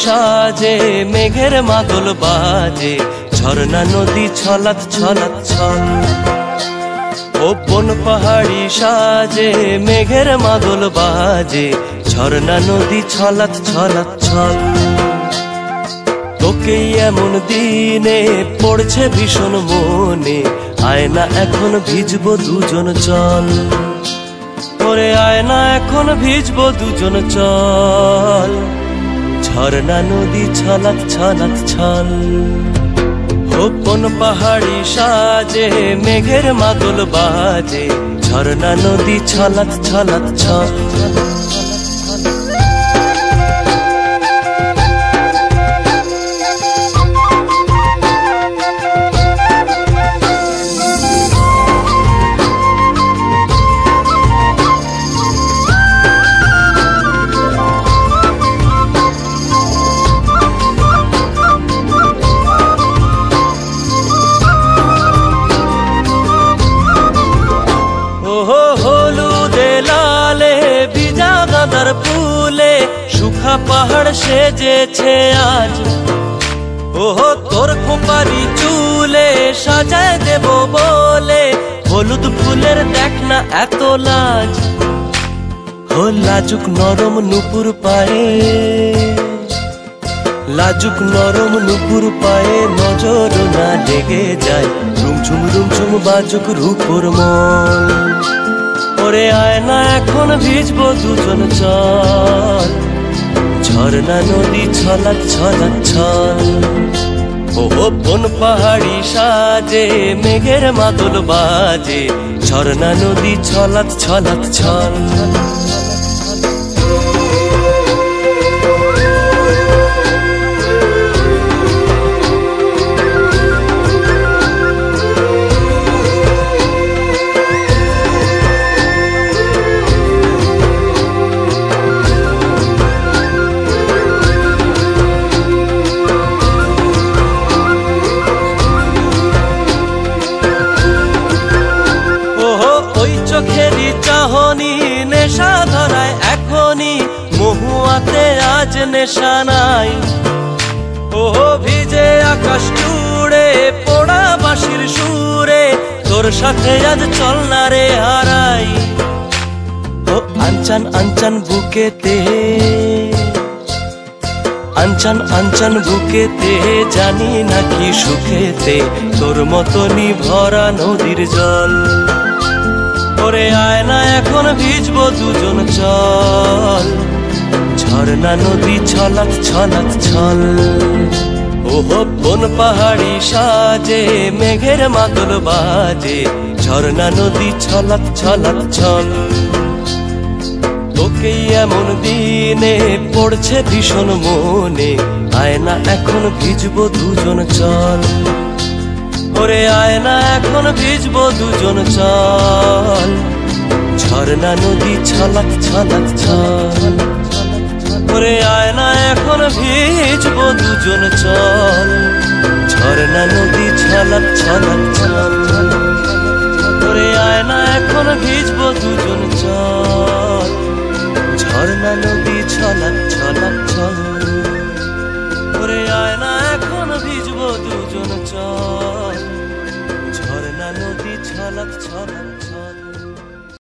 সাজে মেঘের মাদল বাজে, ঝর্ণা নদী ছলাৎ ছলাৎ ছল। ও বন পাহাড়ি সাজে মেঘের মাদল বাজে, ঝর্ণা নদী ছলাৎ ছলাৎ ছল। তোকে এমন দিনে পড়ছে ভীষণ মনে, আয়না এখন ভিজবো দুজন চল। ওরে আয়না এখন ভিজবো দুজন চল, ঝর্ণা নদী ছলাৎ ছলাৎ ছল। কোন পাহাড়ি সাজে মেঘের মাদল বাজে, ঝর্ণা নদী ছলাৎ ছলাৎ ছল। হলুদে লালে ভিজা গাঁদার ফুলে সুখা পাহাড় সেজেছে আজ। ওহো তোর খোঁপারি চুলে সাজায় দেব বলে, হলুদ ফুলের দেখ না এত লাজ। ও লাজুক নরম নুপুর পায়ে, লাজুক নরম নুপুর পায়ে নজর না লেগে যায়, রুমঝুম রুমঝুম বাজুক রূপর মন। ওরে আয়না এখন ভিজবো দুজন চল, ঝর্ণা নদী ছলাৎ ছলাৎ ছল। ও বন পাহাড়ি সাজে মেঘের মাদল বাজে, ঝর্ণা নদী ছলাৎ ছলাৎ ছল। চোখেরই চাহনি নেশা ধরায় এখনই, মহুয়াতে আজ নেশা নাই। ও ভিজে আকাশ জুড়ে পোড়া বাঁশির সুরে, তোর সাথে আজ চল না রে হারাই। ও আনচান আনচান বুকেতে, আনচান আনচান বুকেতে, জানি নাকি সুখেতে তোর মতনই ভরা নদীর জল। ওরে আয়না এখন ভিজবো দুজন চল, ঝর্ণা নদী ছলাৎ ছলাৎ ছল। ওহো বন পাহাড়ি সাজে মেঘের মাদল বাজে, ঝর্ণা নদী ছলাৎ ছলাৎ ছল। তোকে এমন দিনে পড়ছে ভীষণ মনে, আয়না এখন ভিজবো দুজন চল। ওরে আয়না এখন ভিজবো দুজন চল, ঝর্ণা নদী ছলাৎ ছলাৎ ছল। ওরে আয়না এখন ভিজবো দুজন চল, ঝর্ণা নদী ছলাৎ ছলাৎ ছল। ওরে আয়না এখন ভিজবো দুজন চল, ঝর্ণা নদী ছলাৎ ছলাৎ ছল। ওরে আয়না এখন ভিজবো দুজন চল, ঝর্ণা নদী ছলাৎ ছলাৎ ছল।